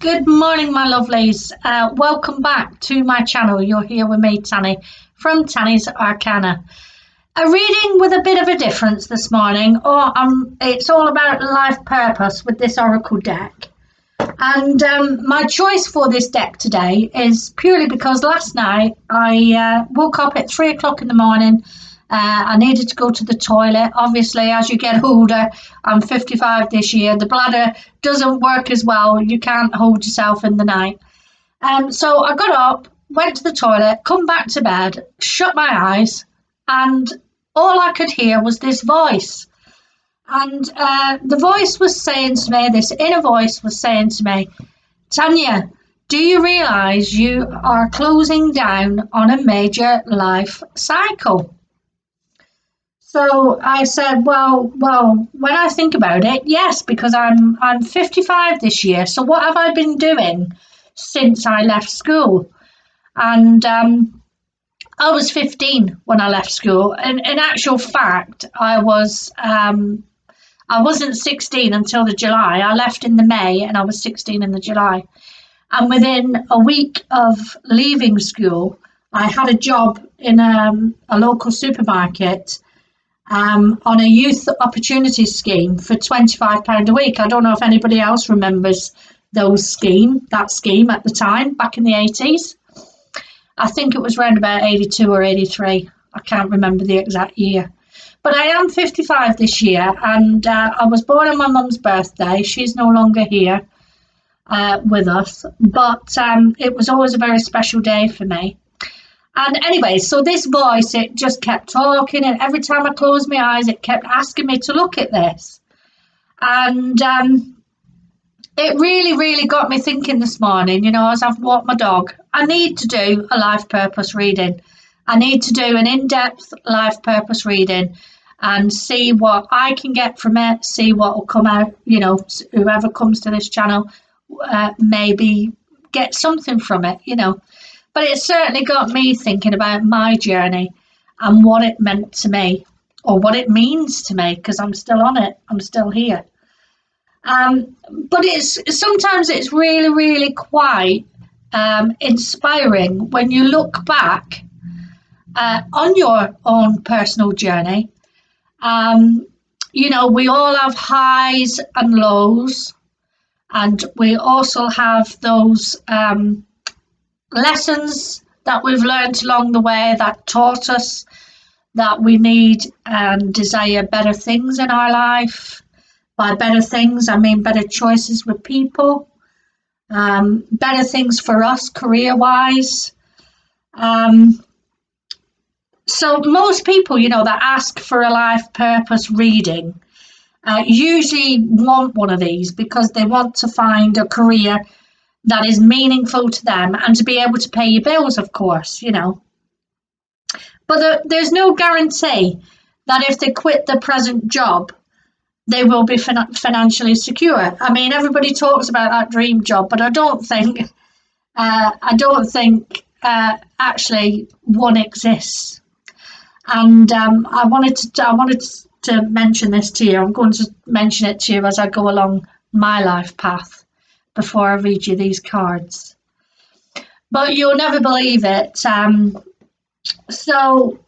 Good morning, my lovelies. Welcome back to my channel. You're here with me, Tanny, from Tannysarcana. A reading with a bit of a difference this morning, it's all about life purpose with this oracle deck. And my choice for this deck today is purely because last night I woke up at 3 o'clock in the morning. I needed to go to the toilet. Obviously, as you get older, I'm 55 this year. The bladder doesn't work as well. You can't hold yourself in the night. So I got up, went to the toilet, come back to bed, shut my eyes, and all I could hear was this voice. And the voice was saying to me, this inner voice was saying to me, Tanya, do you realise you are closing down on a major life cycle? So I said, well, when I think about it, yes, because I'm 55 this year. So what have I been doing since I left school? And I was 15 when I left school. And in actual fact, I wasn't 16 until the July. I left in the May and I was 16 in the July. And within a week of leaving school, I had a job in a local supermarket. On a youth opportunities scheme for £25 a week. I don't know if anybody else remembers that scheme at the time, back in the 80s. I think it was around about 82 or 83. I can't remember the exact year. But I am 55 this year, and I was born on my mum's birthday. She's no longer here with us, but it was always a very special day for me. And anyway, so this voice, it just kept talking, and every time I closed my eyes, it kept asking me to look at this. And it really, really got me thinking this morning, as I've walked my dog, I need to do a life purpose reading. I need to do an in-depth life purpose reading and see what I can get from it, see what will come out, whoever comes to this channel, maybe get something from it, But it certainly got me thinking about my journey and what it meant to me, or what it means to me, because I'm still on it. I'm still here. But sometimes it's really, really quite inspiring when you look back on your own personal journey. We all have highs and lows, and we also have those lessons that we've learned along the way that taught us that we need and desire better things in our life. By better things, I mean better choices with people, better things for us career-wise. So most people, that ask for a life purpose reading usually want one of these because they want to find a career that is meaningful to them and to be able to pay your bills, of course, But there's no guarantee that if they quit their present job, they will be financially secure. I mean, everybody talks about that dream job, but I don't think actually one exists. And I wanted to mention this to you. I'm going to mention it to you as I go along my life path before I read you these cards. But you'll never believe it. So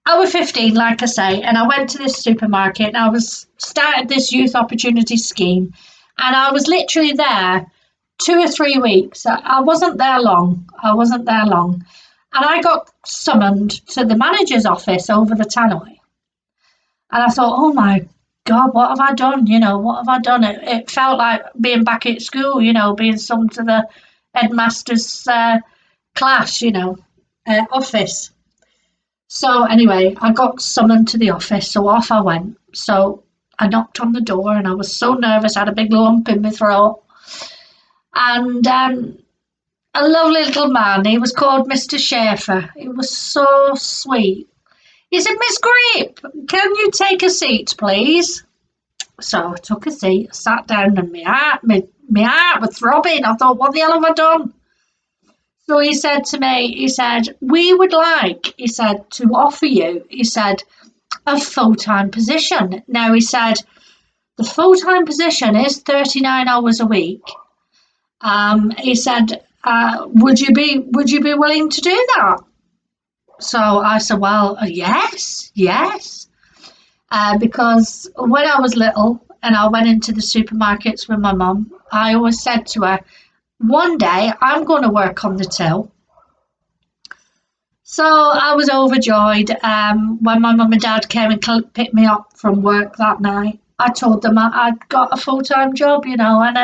I was 15, like I say, and I went to this supermarket and I started this youth opportunity scheme, and I was literally there 2 or 3 weeks. I wasn't there long. And I got summoned to the manager's office over the Tanny. And I thought, oh my God, what have I done? What have I done? It felt like being back at school, being summoned to the headmaster's class, office. So anyway, I got summoned to the office, so off I went. So I knocked on the door and I was so nervous, I had a big lump in my throat. And a lovely little man, he was called Mr. Schaefer. He was so sweet. He said, Miss Grape, can you take a seat, please? So I took a seat, I sat down, and my heart was throbbing. I thought, what the hell have I done? So he said to me, we would like, to offer you, a full-time position. Now, he said, the full-time position is 39 hours a week, He said, would you be willing to do that? So I said, well, yes. Because when I was little and I went into the supermarkets with my mum, I always said to her, one day I'm going to work on the till. So I was overjoyed when my mum and dad came and picked me up from work that night. I told them I'd got a full-time job, and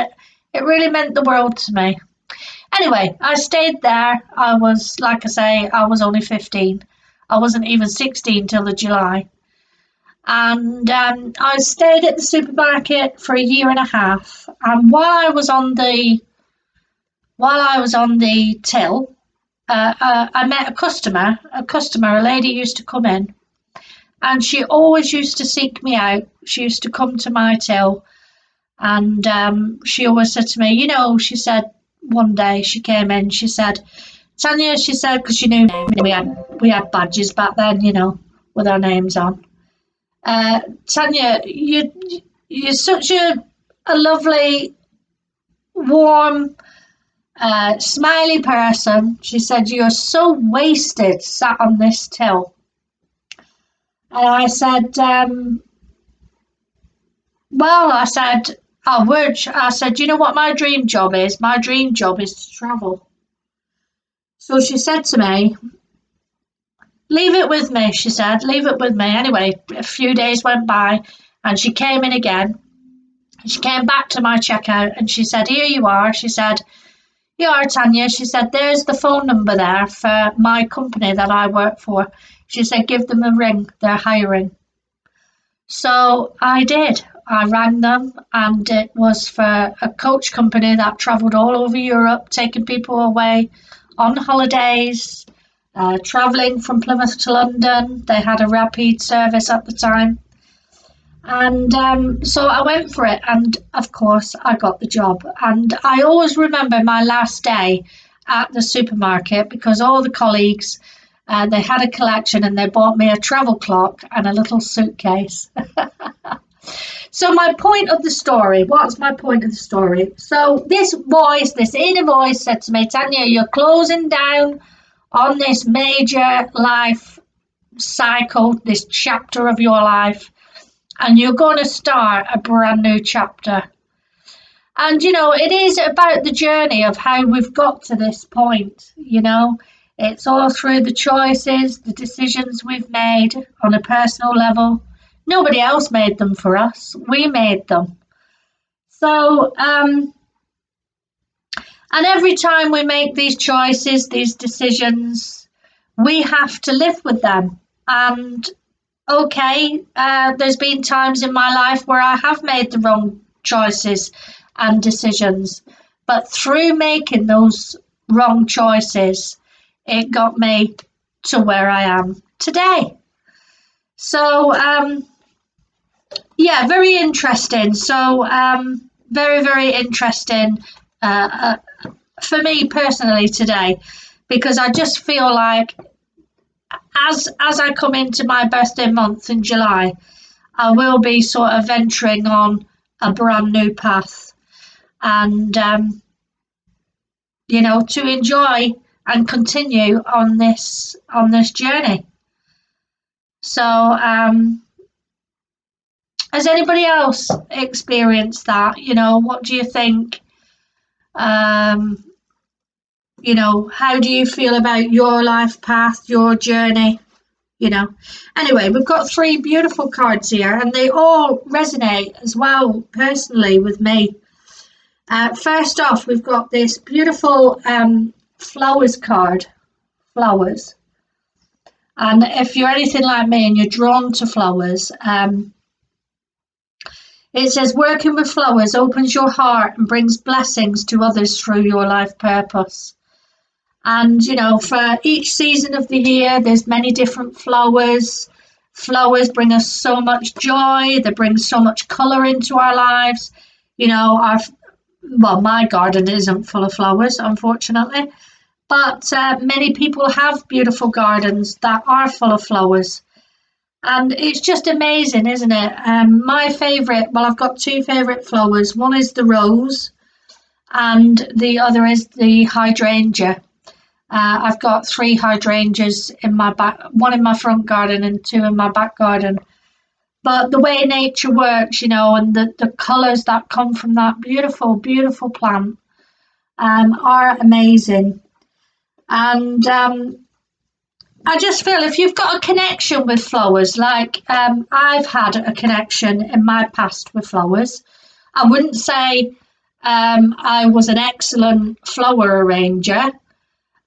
it really meant the world to me. Anyway, I stayed there. I was, like I say, I was only 15. I wasn't even 16 till the July. And I stayed at the supermarket for a year and a half. And while I was on the till, I met a lady used to come in, and she always used to seek me out. She used to come to my till, and she always said to me, she said one day she came in, she said, Tanya, she said, because she knew we had badges back then, with our names on. Tanya, you're such a lovely, warm, smiley person. She said, you're so wasted sat on this till. And I said, well, I said, I would. I said, you know what my dream job is? My dream job is to travel. So she said to me, leave it with me, she said, leave it with me. Anyway, a few days went by and she came in again. She came back to my checkout and she said, here you are. She said, you are Tanya. She said, there's the phone number there for my company that I work for. She said, give them a ring. They're hiring. So I did. I rang them, and it was for a coach company that travelled all over Europe, taking people away on holidays, travelling from Plymouth to London. They had a rapid service at the time. And so I went for it, and of course I got the job. And I always remember my last day at the supermarket because all the colleagues, they had a collection and they bought me a travel clock and a little suitcase. So what's my point of the story? So this inner voice said to me, Tanya, you're closing down on this major life cycle, this chapter of your life, and you're going to start a brand new chapter. And, it is about the journey of how we've got to this point, It's all through the choices, the decisions we've made on a personal level. Nobody else made them for us. We made them. So, and every time we make these choices, these decisions, we have to live with them. And okay, there's been times in my life where I have made the wrong choices and decisions, but through making those wrong choices, it got me to where I am today. So, yeah, very interesting. So, very, very interesting for me personally today, because I just feel like as I come into my birthday month in July, I will be sort of venturing on a brand new path, and to enjoy and continue on this journey. So, has anybody else experienced that? What do you think? How do you feel about your life path, your journey? Anyway, we've got 3 beautiful cards here, and they all resonate as well personally with me. First off, we've got this beautiful flowers card, flowers. And if you're anything like me and you're drawn to flowers, it says, working with flowers opens your heart and brings blessings to others through your life purpose. And, for each season of the year, there's many different flowers. Flowers bring us so much joy. They bring so much colour into our lives. My garden isn't full of flowers, unfortunately. But many people have beautiful gardens that are full of flowers. And it's just amazing, isn't it? My favourite, I've got 2 favourite flowers. One is the rose, and the other is the hydrangea. I've got 3 hydrangeas in my back, one in my front garden and 2 in my back garden. But the way nature works, and the colours that come from that beautiful, beautiful plant are amazing. And I just feel if you've got a connection with flowers, like I've had a connection in my past with flowers, I wouldn't say I was an excellent flower arranger,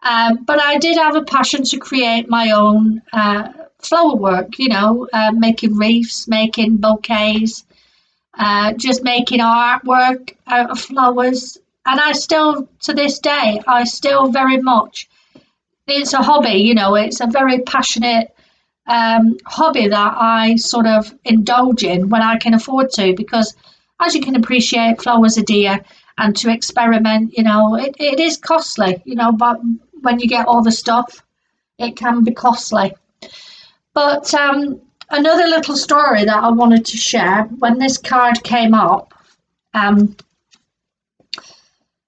but I did have a passion to create my own flower work, making wreaths, making bouquets, just making artwork out of flowers. And I still, to this day, I still very much, it's a hobby, it's a very passionate hobby that I sort of indulge in when I can afford to, because as you can appreciate, flowers are dear, and to experiment, it is costly, but when you get all the stuff, it can be costly. But another little story that I wanted to share, when this card came up,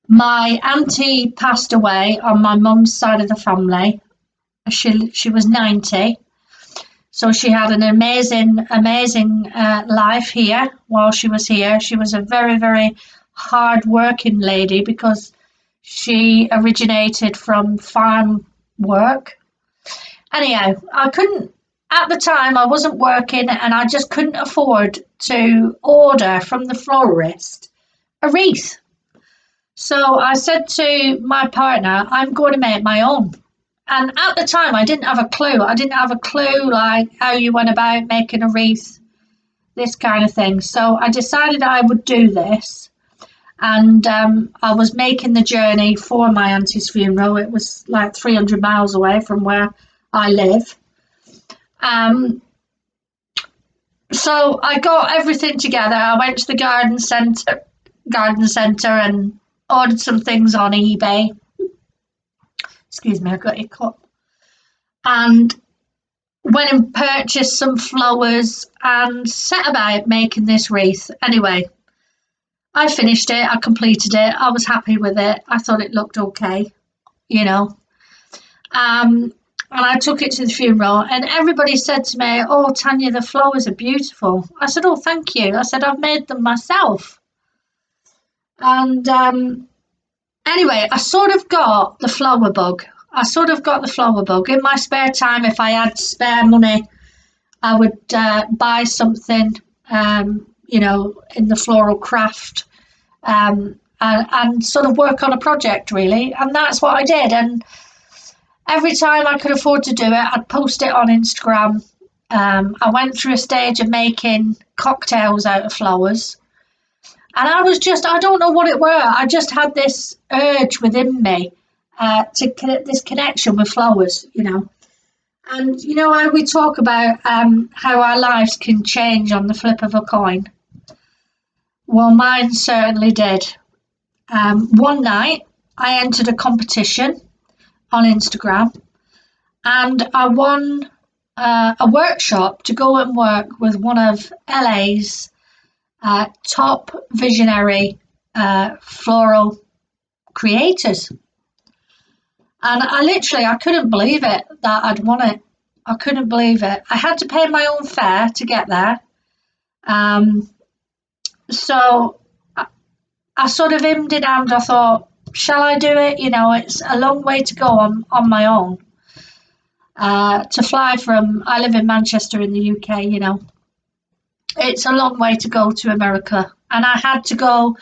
my auntie passed away on my mum's side of the family. She was 90. So she had an amazing life here while she was here. She was a very, very hard working lady because she originated from farm work. Anyhow, at the time I wasn't working, and I just couldn't afford to order from the florist a wreath. So I said to my partner, I'm going to make my own. And at the time, I didn't have a clue. I didn't have a clue like how you went about making a wreath, this kind of thing. So I decided I would do this. And I was making the journey for my auntie's funeral. It was like 300 miles away from where I live. So I got everything together. I went to the garden centre and ordered some things on eBay. Excuse me, I got a cut. And went and purchased some flowers and set about making this wreath. Anyway, I finished it, I completed it, I was happy with it. I thought it looked okay, And I took it to the funeral, and everybody said to me, "Oh, Tanya, the flowers are beautiful." I said, "Oh, thank you." I said, "I've made them myself." And anyway, I sort of got the flower bug. In my spare time, if I had spare money, I would buy something, in the floral craft, and sort of work on a project, really. And that's what I did. And every time I could afford to do it, I'd post it on Instagram. I went through a stage of making cocktails out of flowers. And I don't know what it were. I just had this urge within me this connection with flowers, And how we talk about how our lives can change on the flip of a coin. Well, mine certainly did. One night, I entered a competition on Instagram, and I won a workshop to go and work with one of LA's top visionary floral creators. And I couldn't believe it that I'd won it. I couldn't believe it. I had to pay my own fare to get there. So I sort of hemmed it and I thought, shall I do it? It's a long way to go on my own. To fly I live in Manchester in the UK, It's a long way to go to America. And I had to go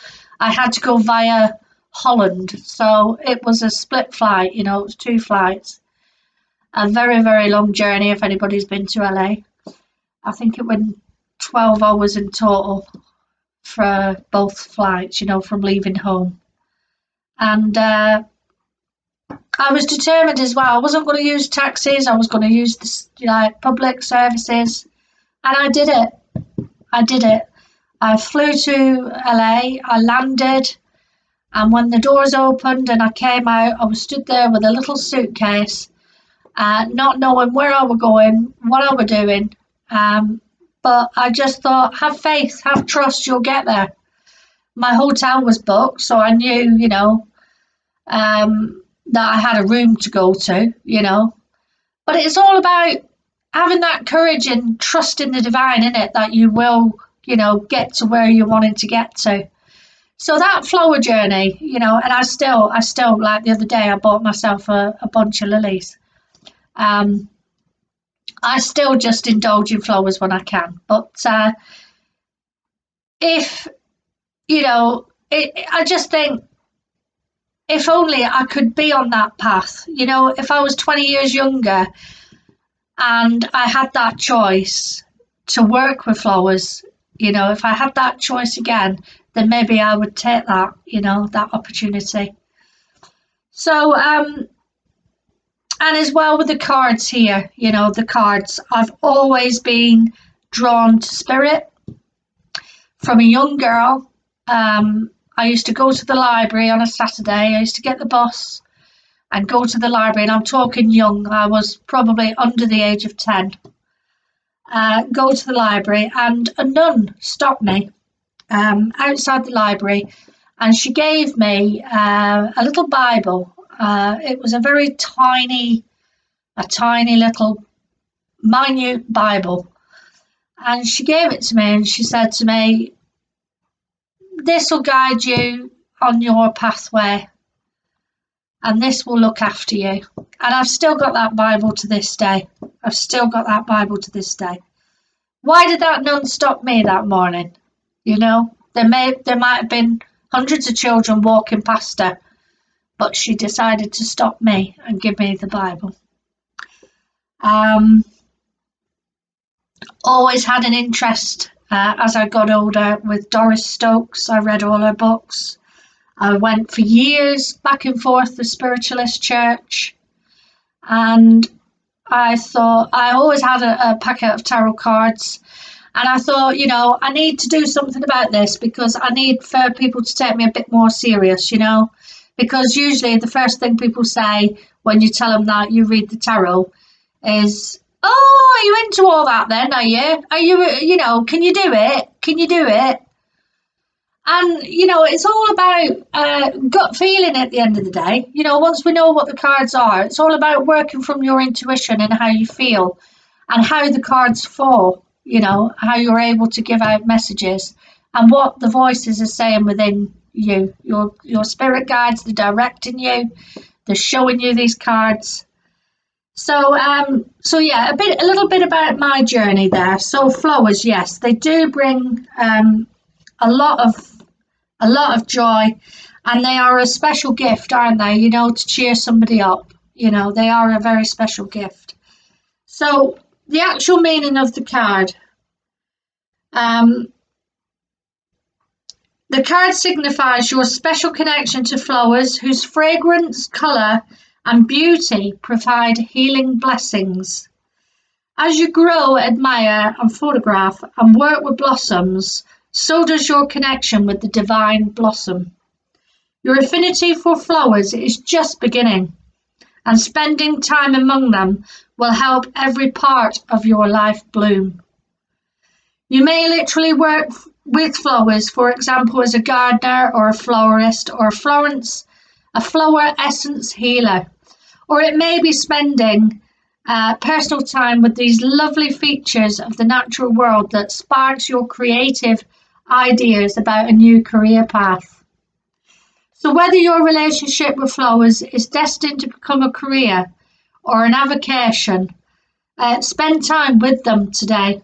via Holland. So it was a split flight, it was 2 flights. A very, very long journey if anybody's been to LA. I think it went 12 hours in total for both flights, from leaving home. And I was determined as well. I wasn't going to use taxis. I was going to use public services. And I did it. I flew to LA. I landed. And when the doors opened and I came out, I was stood there with a little suitcase, not knowing where I was going, what I was doing. But I just thought, have faith, have trust, you'll get there. My hotel was booked, so I knew, that I had a room to go to. But it's all about having that courage and trust in the divine, in it, that you will, get to where you're wanting to get to. So that flower journey, and I still, like the other day, I bought myself a bunch of lilies. Um, I still just indulge in flowers when I can. But if, I just think, if only I could be on that path, if I was 20 years younger and I had that choice to work with flowers, if I had that choice again, then maybe I would take that, that opportunity. So, and as well with the cards here, the cards, I've always been drawn to spirit. From a young girl, I used to go to the library on a Saturday. I used to get the bus and go to the library, and I'm talking young, I was probably under the age of 10. Go to the library, and a nun stopped me outside the library, and she gave me a little Bible. It was a tiny little minute Bible, and she gave it to me, and she said to me, "This will guide you on your pathway, and this will look after you." And I've still got that Bible to this day. Why did that nun stop me that morning? There might have been hundreds of children walking past her, but she decided to stop me and give me the Bible. Always had an interest as I got older with Doris Stokes. I read all her books. I went for years back and forth to Spiritualist Church, and I thought, I always had a packet of tarot cards, and I thought, I need to do something about this, because I need for people to take me a bit more serious, because usually the first thing people say when you tell them that you read the tarot is, "Oh, are you into all that then, are you? Are you, can you do it? Can you do it?" And, it's all about gut feeling at the end of the day. Once we know what the cards are, it's all about working from your intuition and how you feel and how the cards fall, how you're able to give out messages and what the voices are saying within you. Your spirit guides, they're directing you, they're showing you these cards. So, yeah, a little bit about my journey there. So flowers, yes, they do bring a lot of joy, and they are a special gift, aren't they? To cheer somebody up. They are a very special gift. So the actual meaning of the card. The card signifies your special connection to flowers whose fragrance, colour and beauty provide healing blessings. As you grow, admire and photograph and work with blossoms, so does your connection with the divine blossom. Your affinity for flowers is just beginning, and spending time among them will help every part of your life bloom. You may literally work with flowers, for example, as a gardener or a florist or a flower essence healer, or it may be spending personal time with these lovely features of the natural world that sparks your creative ideas about a new career path. So whether your relationship with flowers is destined to become a career or an avocation, spend time with them today.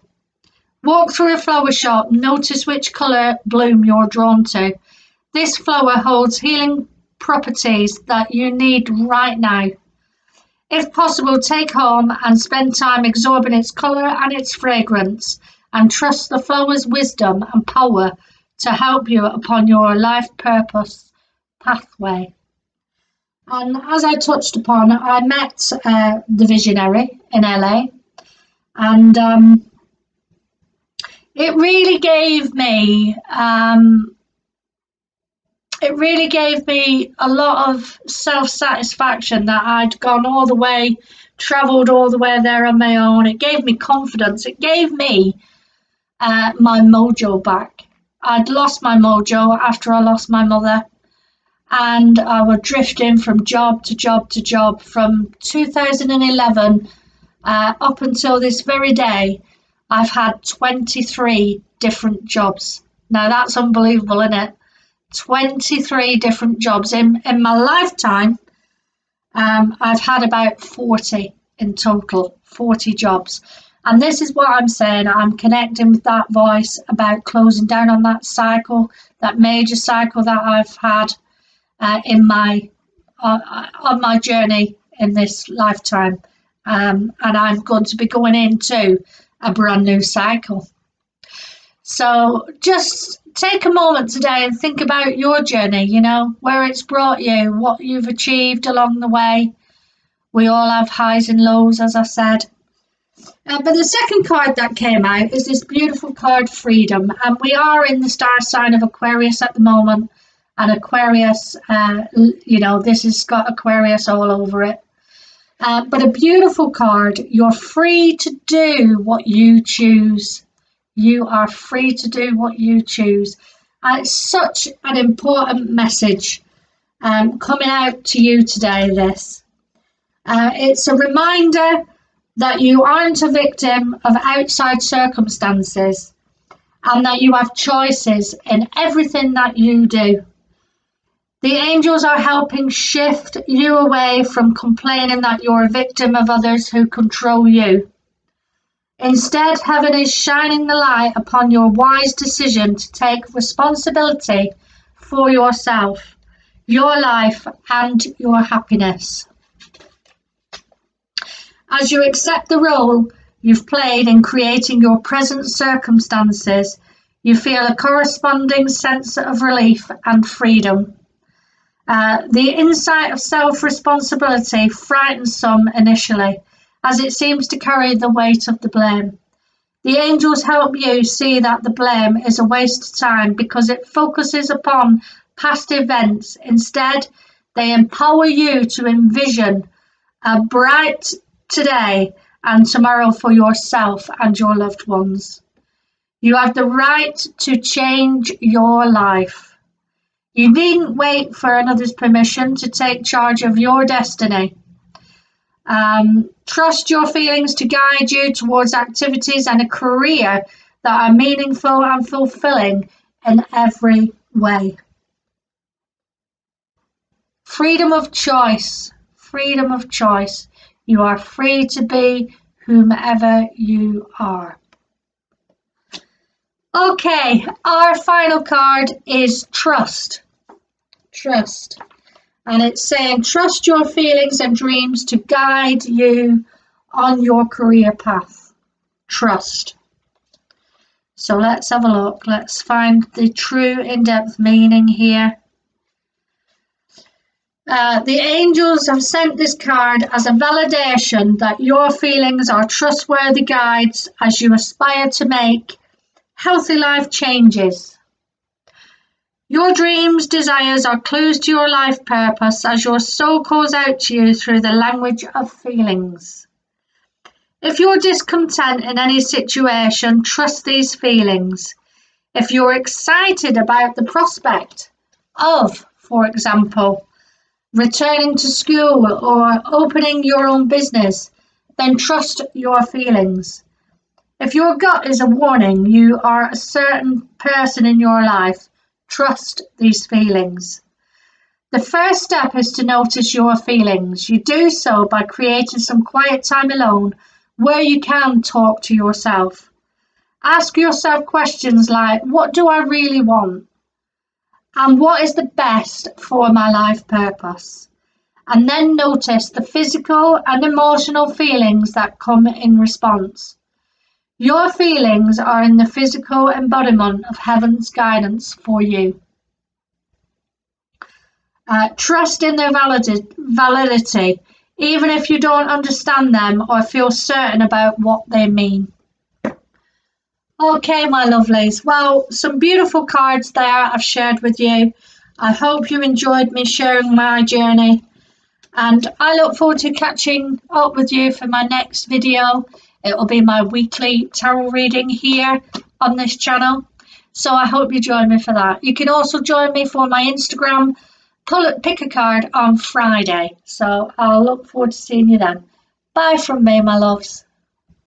Walk through a flower shop, notice which colour bloom you're drawn to. This flower holds healing properties that you need right now. If possible, take home and spend time absorbing its colour and its fragrance, and trust the flower's wisdom and power to help you upon your life purpose pathway. And as I touched upon, I met the visionary in LA, and it really gave me a lot of self-satisfaction that I'd gone all the way, travelled all the way there on my own. It gave me confidence. It gave me my mojo back. I'd lost my mojo after I lost my mother, and I was drifting from job to job to job from 2011 up until this very day. I've had 23 different jobs. Now that's unbelievable, isn't it? 23 different jobs. In my lifetime, I've had about 40 in total, 40 jobs. And this is what I'm saying. I'm connecting with that voice about closing down on that cycle, that major cycle that I've had in my on my journey in this lifetime. And I'm going to be going into a brand new cycle. So just take a moment today and think about your journey, you know, where it's brought you, what you've achieved along the way. We all have highs and lows, as I said. But the second card that came out is this beautiful card, Freedom. And we are in the star sign of Aquarius at the moment. And Aquarius, you know, this has got Aquarius all over it. But a beautiful card. You're free to do what you choose. You are free to do what you choose. And it's such an important message coming out to you today, this. It's a reminder that you aren't a victim of outside circumstances and that you have choices in everything that you do. The angels are helping shift you away from complaining that you're a victim of others who control you. Instead, heaven is shining the light upon your wise decision to take responsibility for yourself, your life, and your happiness. As you accept the role you've played in creating your present circumstances, you feel a corresponding sense of relief and freedom. The insight of self-responsibility frightens some initially, as it seems to carry the weight of the blame. The angels help you see that the blame is a waste of time because it focuses upon past events. Instead, they empower you to envision a bright today and tomorrow for yourself and your loved ones. You have the right to change your life. You needn't wait for another's permission to take charge of your destiny. Trust your feelings to guide you towards activities and a career that are meaningful and fulfilling in every way. Freedom of choice. Freedom of choice. You are free to be whomever you are. Okay, our final card is Trust. Trust. And it's saying, trust your feelings and dreams to guide you on your career path. Trust. So let's have a look. Let's find the true in-depth meaning here. The angels have sent this card as a validation that your feelings are trustworthy guides as you aspire to make healthy life changes. Your dreams, desires are clues to your life purpose as your soul calls out to you through the language of feelings. If you're discontent in any situation, trust these feelings. If you're excited about the prospect of, for example, returning to school or opening your own business, then trust your feelings. If your gut is a warning you are a certain person in your life, trust these feelings. The first step is to notice your feelings. You do so by creating some quiet time alone where you can talk to yourself. Ask yourself questions like, what do I really want? And what is the best for my life purpose? And then notice the physical and emotional feelings that come in response. Your feelings are in the physical embodiment of heaven's guidance for you. Trust in their validity, even if you don't understand them or feel certain about what they mean. Okay, my lovelies. Well, some beautiful cards there I've shared with you. I hope you enjoyed me sharing my journey. And I look forward to catching up with you for my next video. It will be my weekly tarot reading here on this channel. So I hope you join me for that. You can also join me for my Instagram pick a card on Friday. So I'll look forward to seeing you then. Bye from me, my loves.